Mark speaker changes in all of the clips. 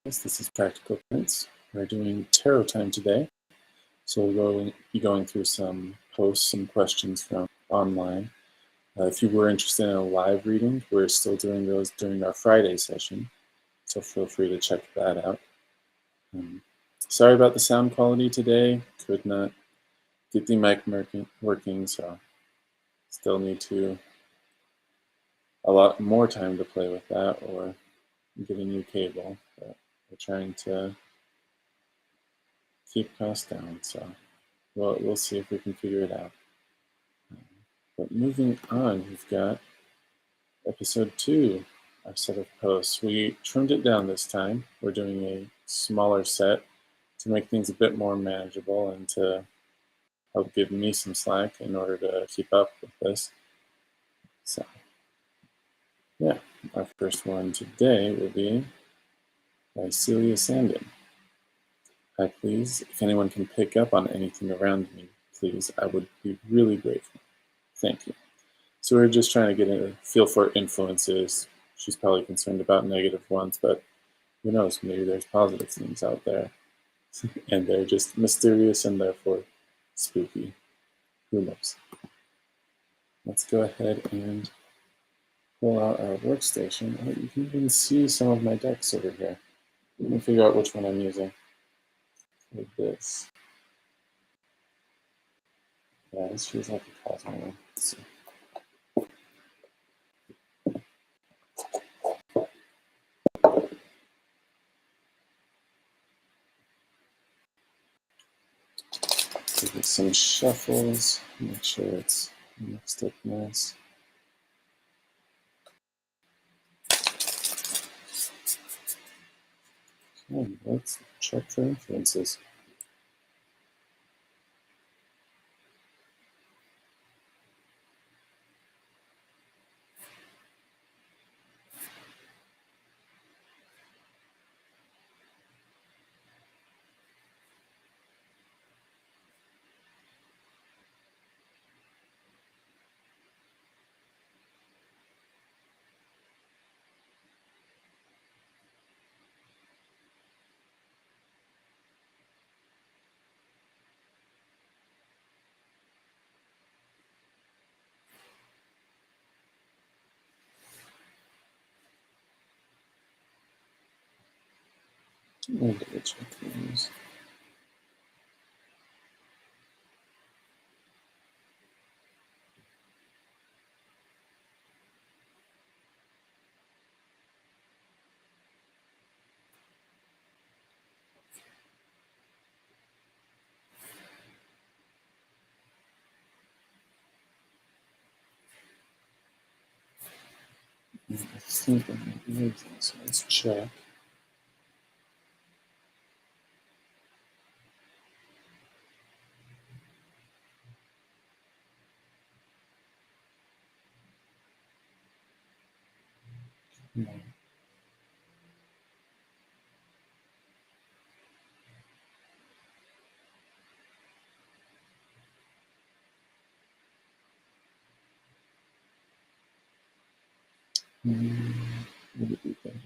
Speaker 1: This is Practical Prince. We're doing tarot time today. So we'll be going through some posts, some questions from online. If you were interested in a live reading, we're still doing those during our Friday session. So feel free to check that out. Sorry about the sound quality today. Could not get the mic working, so still need a lot more time to play with that or get a new cable. But we're trying to keep costs down, so we'll see if we can figure it out. But moving on, we've got episode 2, our set of posts. We trimmed it down this time. We're doing a smaller set to make things a bit more manageable and to help give me some slack in order to keep up with this. So, yeah, our first one today will be by Celia Sandin. Hi, please. If anyone can pick up on anything around me, please, I would be really grateful. Thank you. So we're just trying to get a feel for influences. She's probably concerned about negative ones, but who knows? Maybe there's positive things out there. And they're just mysterious and therefore spooky. Who knows? Let's go ahead and pull out our workstation. Oh, you can even see some of my decks over here. Let me figure out which one I'm using. Like this. Yeah, this feels like a Cosmo one. Let's see. Give it some shuffles. Make sure it's mixed up nice. Okay, let's check for influences. I'll double check these. I think I might be using, so let's check. No. Would it be better?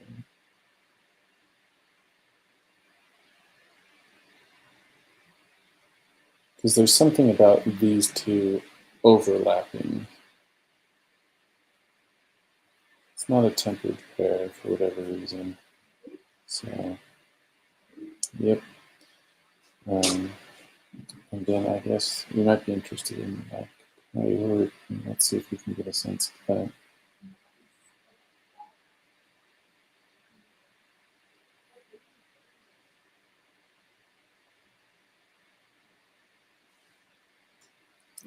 Speaker 1: Because there's something about these two overlapping. It's not a tempered pair for whatever reason. So, yep. And then I guess you might be interested in like how you work. Let's see if we can get a sense of that.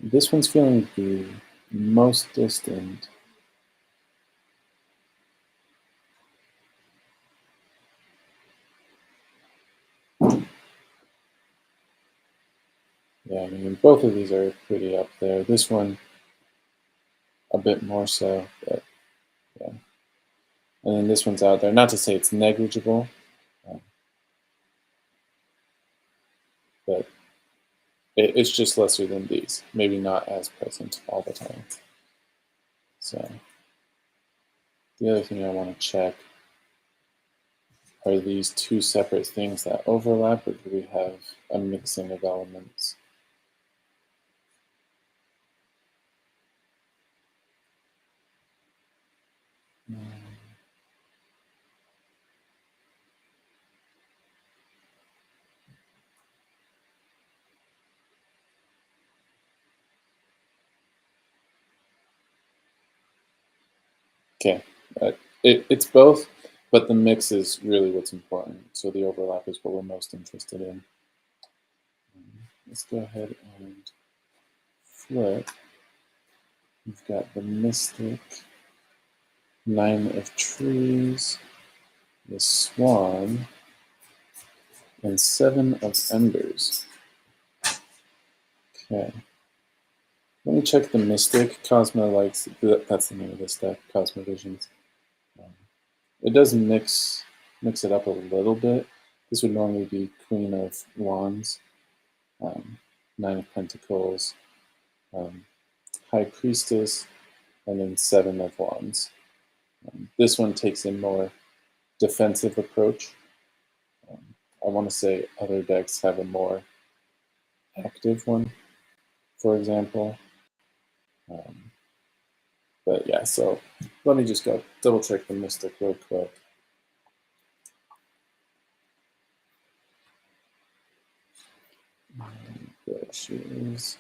Speaker 1: This one's feeling the most distant. Yeah, I mean, both of these are pretty up there. This one, a bit more so, but yeah. And then this one's out there. Not to say it's negligible, but it's just lesser than these. Maybe not as present all the time. So the other thing I want to check, Are these two separate things that overlap, or do we have a mixing of elements? Okay, it's both, but the mix is really what's important. So the overlap is what we're most interested in. Let's go ahead and flip. We've got the Mystic, 9 of Trees, the Swan, and 7 of Embers. Okay. Let me check the Mystic. Cosmo likes, that's the name of this deck, Cosmo Visions. It does mix it up a little bit. This would normally be Queen of Wands, 9 of Pentacles, High Priestess, and then 7 of Wands. This one takes a more defensive approach. I want to say other decks have a more active one, for example. But yeah, so let me just go double check the Mystic real quick. There she is.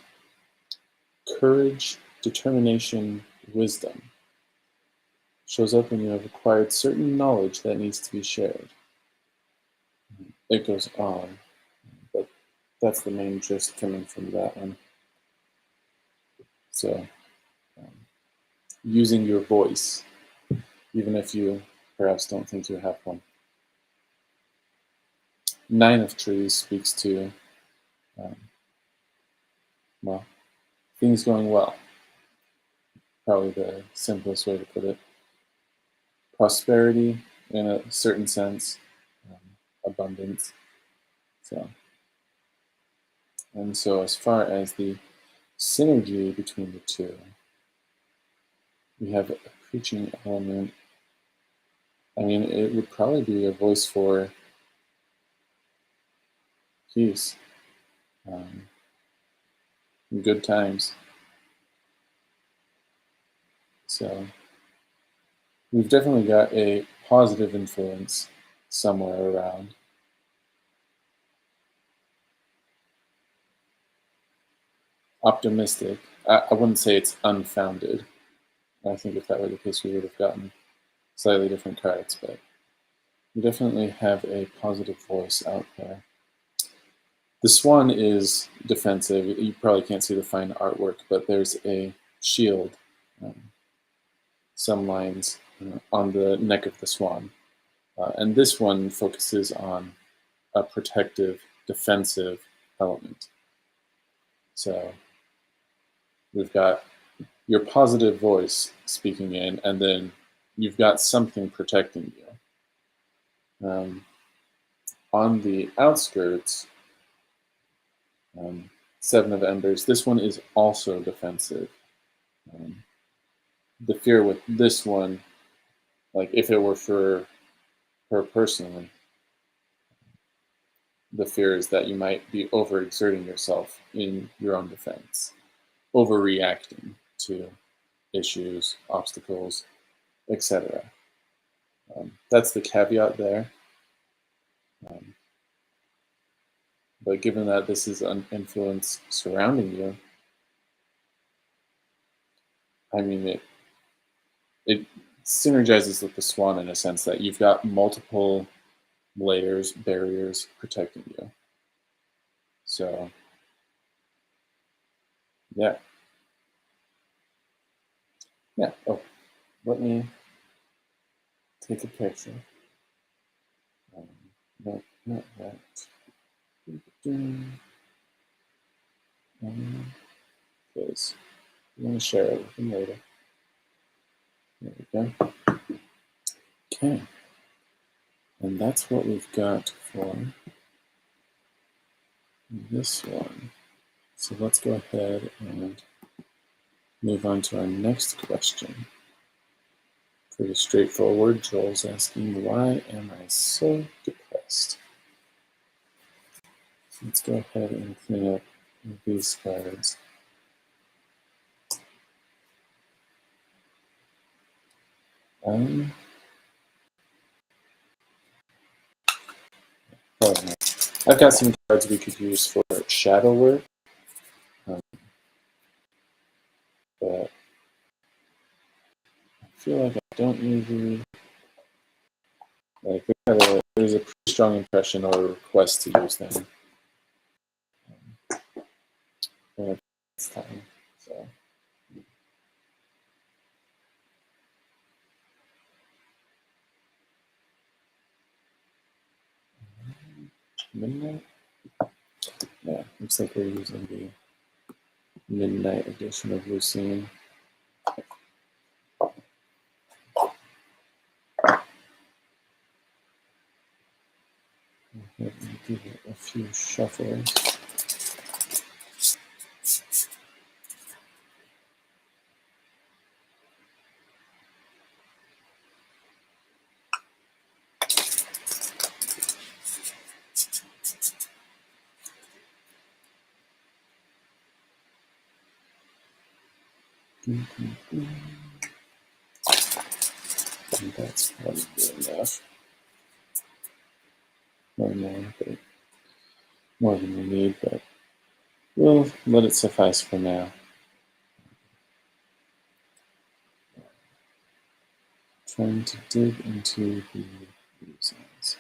Speaker 1: Courage, determination, wisdom. Shows up when you have acquired certain knowledge that needs to be shared. It goes on, but that's the main gist coming from that one. So, using your voice, even if you perhaps don't think you have one. 9 of Trees speaks to, well, things going well. Probably the simplest way to put it. Prosperity, in a certain sense, abundance. And so as far as the synergy between the two, we have a preaching element. I mean, it would probably be a voice for peace, good times. So we've definitely got a positive influence somewhere around. Optimistic. I wouldn't say it's unfounded. I think if that were the case, we would have gotten slightly different cards, but we definitely have a positive voice out there. The Swan is defensive. You probably can't see the fine artwork, but there's a shield, some lines on the neck of the Swan. And this one focuses on a protective, defensive element. So we've got your positive voice speaking in, and then you've got something protecting you. On the outskirts, 7 of Embers, this one is also defensive. The fear with this one, like if it were for her personally, the fear is that you might be overexerting yourself in your own defense, overreacting to issues, obstacles, etc. That's the caveat there. But given that this is an influence surrounding you, I mean, it synergizes with the Swan in a sense that you've got multiple layers, barriers protecting you. So, yeah. Yeah. Oh, let me take a picture. No, not that. Because I'm going to share it with them later. There we go. Okay. And that's what we've got for this one. So let's go ahead and move on to our next question. Pretty straightforward. Joel's asking, why am I so depressed? Let's go ahead and clean up these cards. I've got some cards we could use for shadow work, but I feel like I don't usually like. There's a pretty strong impression or a request to use them. It's time, so. Midnight? Yeah, looks like we're using the midnight edition of Lucine. Give it a few shuffles. And that's probably enough. More than we need, but we'll let it suffice for now. Trying to dig into the reasons.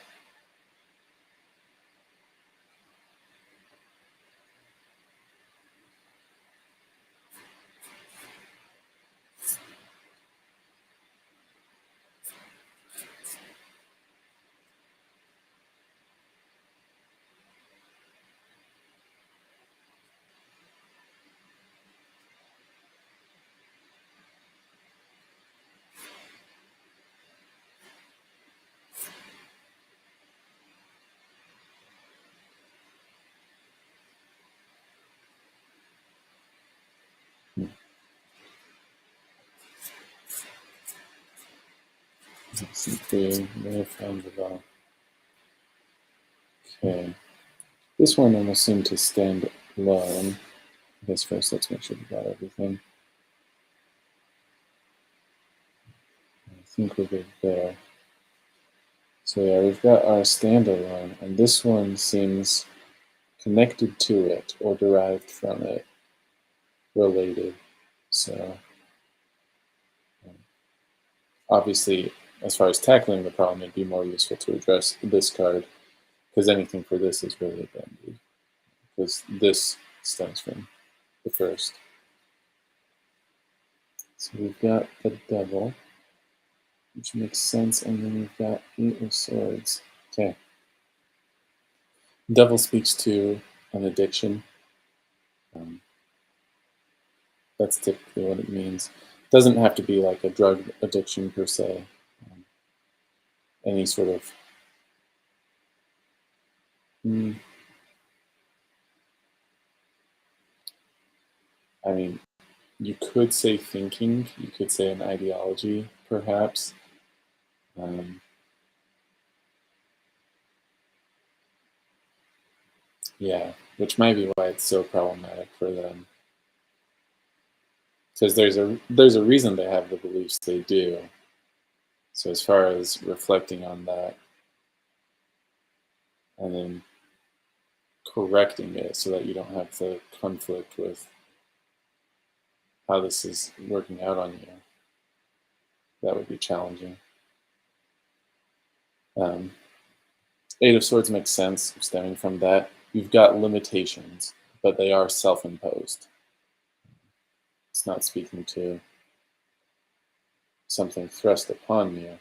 Speaker 1: I think we may have found it all. Okay. This one almost seemed to stand alone. I guess first let's make sure we got everything. I think we're good there. So yeah, we've got our standalone, and this one seems connected to it or derived from it, related. So obviously, as far as tackling the problem, it'd be more useful to address this card, because anything for this is really a band-aid, because this stems from the first. So we've got the Devil, which makes sense, and then we've got 8 of Swords. Okay. Devil speaks to an addiction. That's typically what it means. It doesn't have to be like a drug addiction per se. Any sort of I mean, you could say thinking, you could say an ideology, perhaps. Yeah, which might be why it's so problematic for them. Because there's a reason they have the beliefs they do. So as far as reflecting on that and then correcting it so that you don't have the conflict with how this is working out on you, that would be challenging. 8 of Swords makes sense stemming from that. You've got limitations, but they are self-imposed. It's not speaking to something thrust upon you.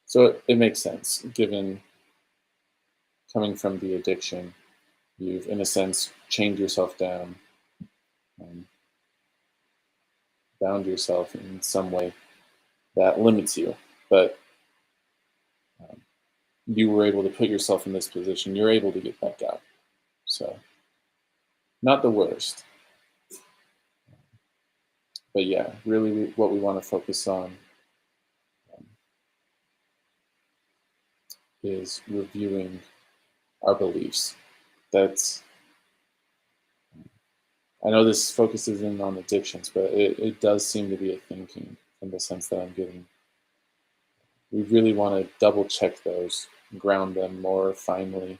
Speaker 1: So it makes sense, given coming from the addiction, you've, in a sense, chained yourself down, bound yourself in some way that limits you. But you were able to put yourself in this position. You're able to get back out. So not the worst. But yeah, really what we want to focus on is reviewing our beliefs. I know this focuses in on addictions, but it does seem to be a thinking in the sense that I'm getting. We really want to double check those, ground them more finely,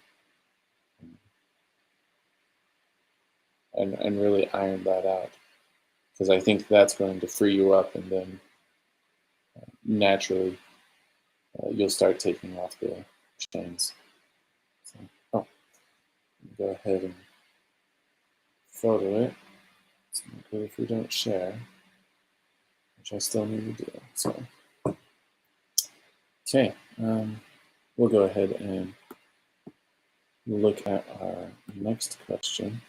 Speaker 1: and really iron that out. Because I think that's going to free you up, and then naturally you'll start taking off the chains. So, go ahead and photo it. It's not good if we don't share, which I still need to do. So, okay, we'll go ahead and look at our next question,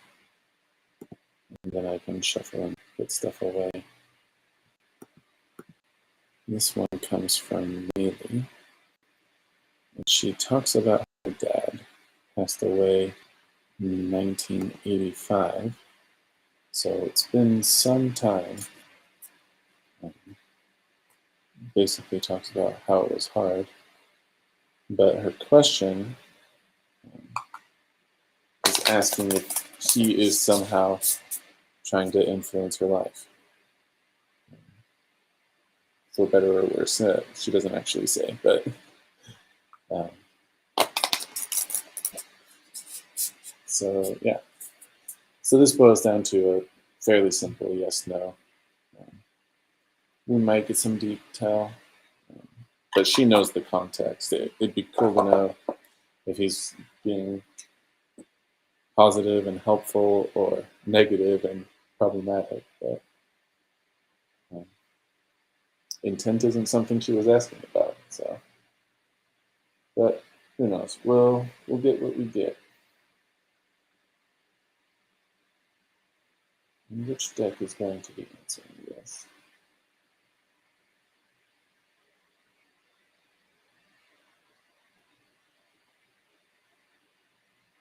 Speaker 1: and then I can shuffle and put stuff away. This one comes from Neely, and she talks about her dad passed away in 1985, so it's been some time. Basically talks about how it was hard, but her question is asking if he is somehow trying to influence her life, for better or worse. She doesn't actually say, but so yeah. So this boils down to a fairly simple yes/no. We might get some detail, but she knows the context. It'd be cool to know if he's being positive and helpful or negative and problematic, but intent isn't something she was asking about. So, but who knows? We'll get what we get. And which deck is going to be answering this?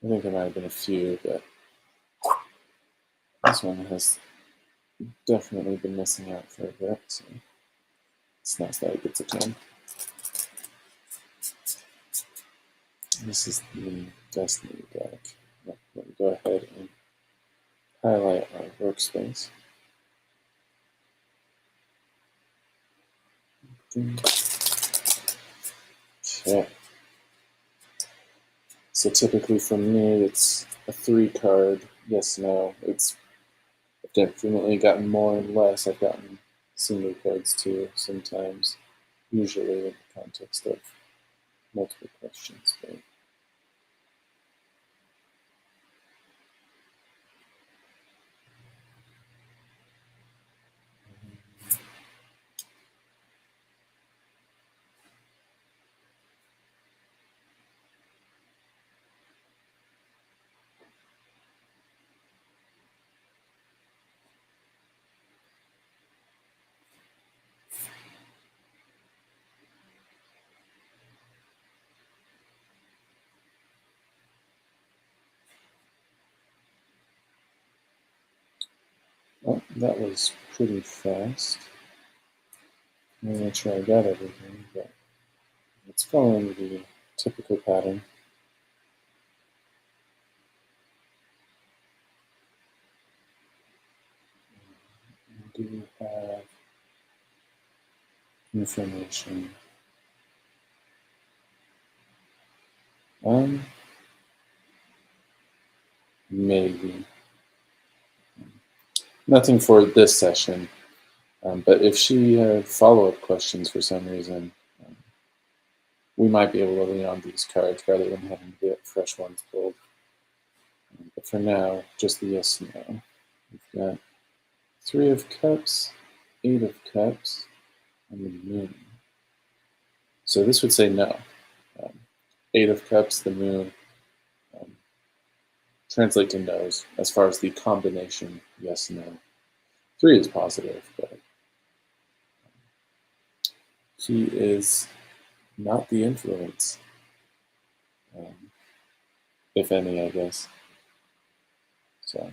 Speaker 1: I think there might have been a few, but this one has definitely been missing out for a bit, so it's nice that it gets a turn. This is the Destiny deck. Let me go ahead and highlight our workspace. Okay. So typically for me, it's a 3-card yes/no. It's definitely gotten more and less. I've gotten single cards too sometimes, usually in the context of multiple questions. But well, that was pretty fast. I'm going to try to get everything, but it's following the typical pattern. Do you have information? Maybe. Nothing for this session, but if she had follow-up questions for some reason, we might be able to lean on these cards rather than having to get fresh ones pulled. But for now, just the yes/no. We've got 3 of Cups, 8 of Cups, and the Moon. So this would say no. 8 of Cups, the Moon, translate to no's as far as the combination yes/no. 3 is positive, but he is not the influence, if any, I guess. So,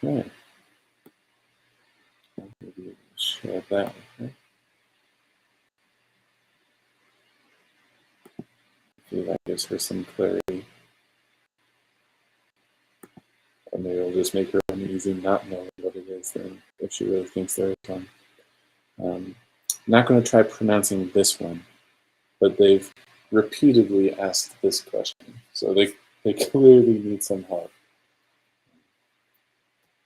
Speaker 1: okay. I'll share that with her. Maybe that gives her some clarity. Or maybe it'll just make her uneasy not knowing what it is then, if she really thinks there is one. I'm not going to try pronouncing this one, but they've repeatedly asked this question. So they clearly need some help.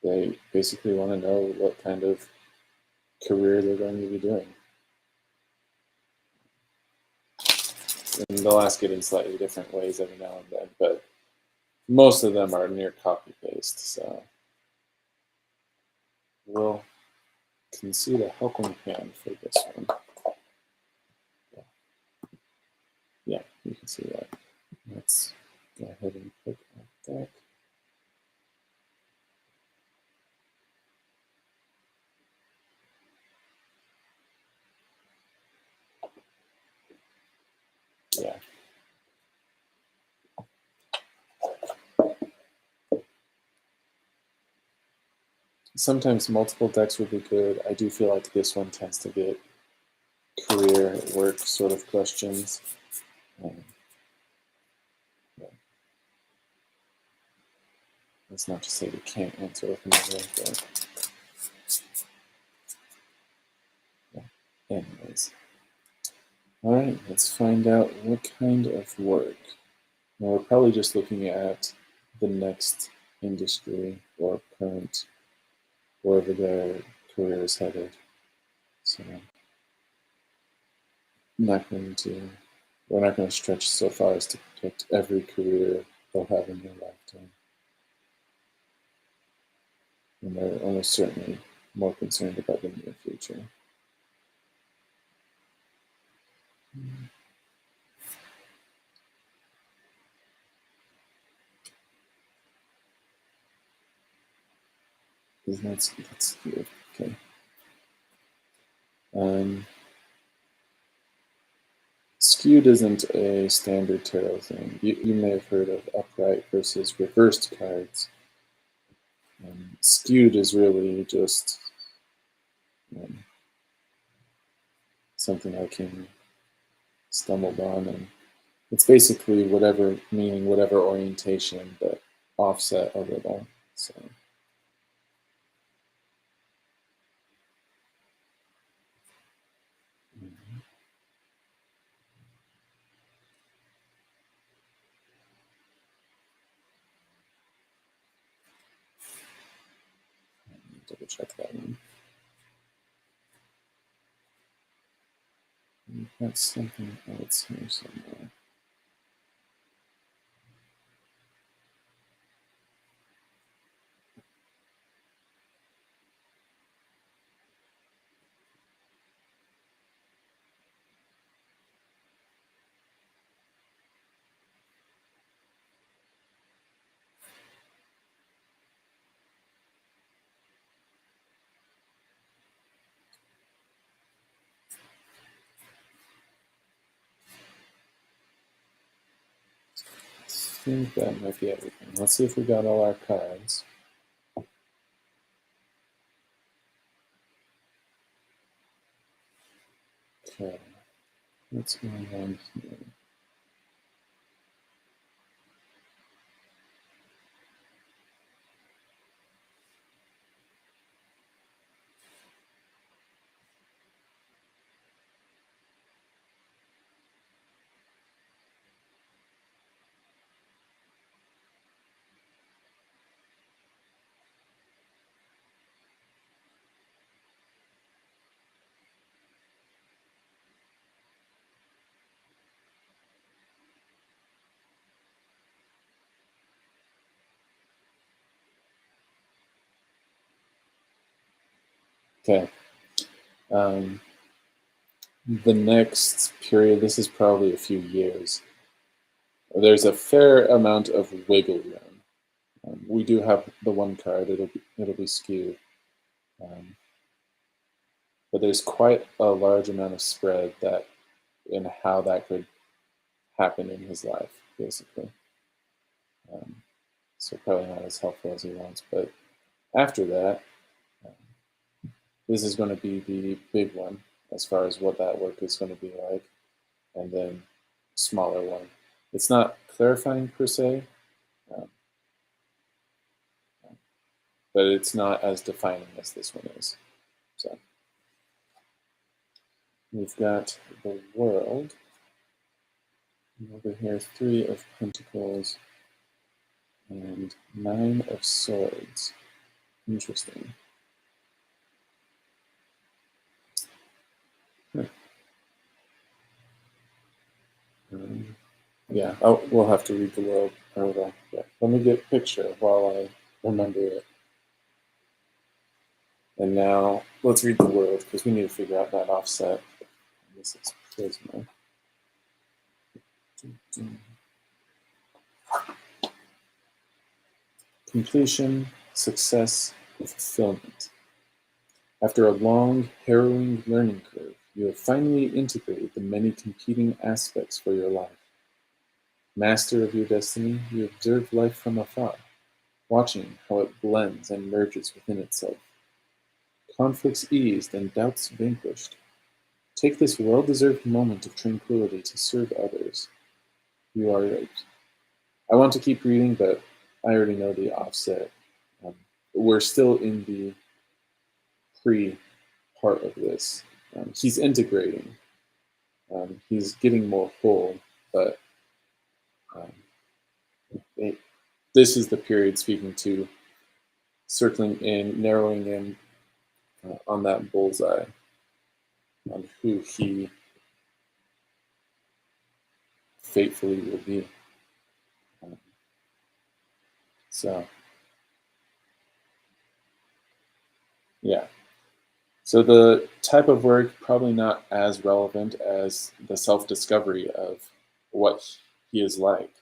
Speaker 1: They basically want to know what kind of career they're going to be doing. And they'll ask it in slightly different ways every now and then, but most of them are near copy-paste, so we'll concede a helping hand for this one. Yeah, you can see that. Let's go ahead and click on that. Yeah. Sometimes multiple decks would be good. I do feel like this one tends to get career work sort of questions. Yeah. That's not to say we can't answer with another, but yeah. Anyways. All right, let's find out what kind of work. Now we're probably just looking at the next industry or current, wherever their career is headed. So we're not going to stretch so far as to predict every career they'll have in their lifetime. And they're almost certainly more concerned about the near future. That's good. Okay. Skewed isn't a standard tarot thing. You may have heard of upright versus reversed cards. Skewed is really just something I can stumbled on, and it's basically whatever meaning, whatever orientation, but offset a little. So double check that one. That's something else here somewhere. I think that might be everything. Let's see if we got all our cards. Okay, what's going on here? Okay. The next period, this is probably a few years. There's a fair amount of wiggle room. We do have the one card; it'll be skewed, but there's quite a large amount of spread that in how that could happen in his life, basically. Um, so probably not as helpful as he wants. But after that, this is going to be the big one as far as what that work is going to be like, and then smaller one. It's not clarifying per se, um, but it's not as defining as this one is. So we've got the World. And over here, 3 of Pentacles and 9 of Swords. Interesting. Huh. Yeah, we'll have to read the World. Yeah. Let me get a picture while I remember it. And now let's read the World because we need to figure out that offset. This is Prisma. Completion, success, fulfillment. After a long, harrowing learning curve, you have finally integrated the many competing aspects for your life. Master of your destiny, you observe life from afar, watching how it blends and merges within itself. Conflicts eased and doubts vanquished. Take this well-deserved moment of tranquility to serve others. You are right. I want to keep reading, but I already know the offset. We're still in the pre part of this. He's integrating. He's getting more whole, but um, this is the period speaking to circling in, narrowing in on that bullseye on who he fatefully will be. Um, so, yeah. So the type of work probably not as relevant as the self-discovery of what he is like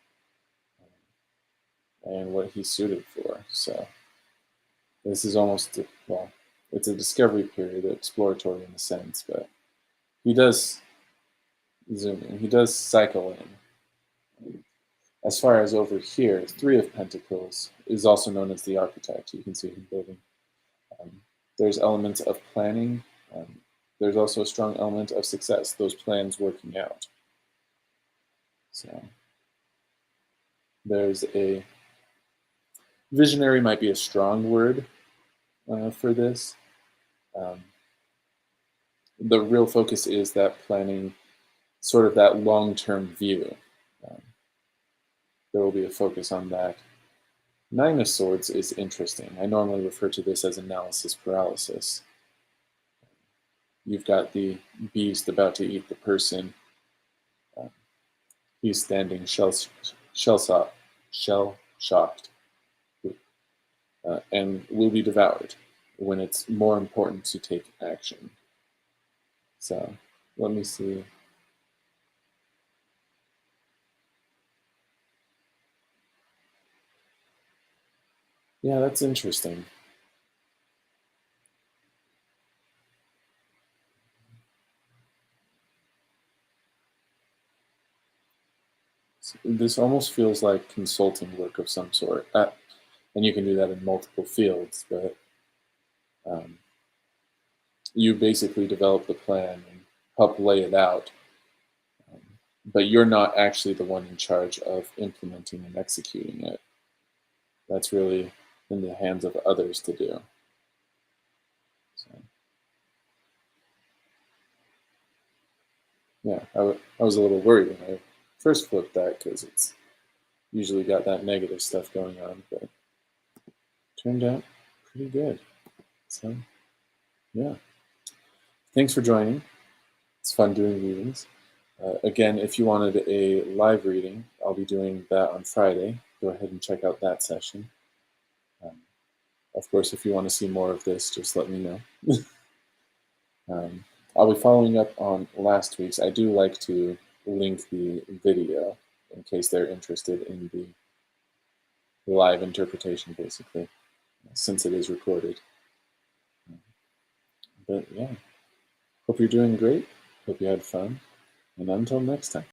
Speaker 1: and what he's suited for. So this is almost, well, it's a discovery period, exploratory in a sense, but he does zoom in, he does cycle in. As far as over here, 3 of Pentacles is also known as the architect. You can see him building. Um, there's elements of planning. There's also a strong element of success, those plans working out. So there's a visionary might be a strong word for this. The real focus is that planning, sort of that long-term view. Um, there will be a focus on that. 9 of Swords is interesting. I normally refer to this as analysis paralysis. You've got the beast about to eat the person. He's standing shell-shocked, and will be devoured when it's more important to take action. So let me see. Yeah, that's interesting. This almost feels like consulting work of some sort. And you can do that in multiple fields, but you basically develop the plan and help lay it out. But you're not actually the one in charge of implementing and executing it. That's really in the hands of others to do. So, yeah, I was a little worried when I first flipped that because it's usually got that negative stuff going on, but turned out pretty good. So, yeah. Thanks for joining. It's fun doing readings. Again, if you wanted a live reading, I'll be doing that on Friday. Go ahead and check out that session. Of course, if you want to see more of this, just let me know. I'll be following up on last week's. I do like to link the video in case they're interested in the live interpretation, basically, since it is recorded. But yeah, hope you're doing great. Hope you had fun. And until next time.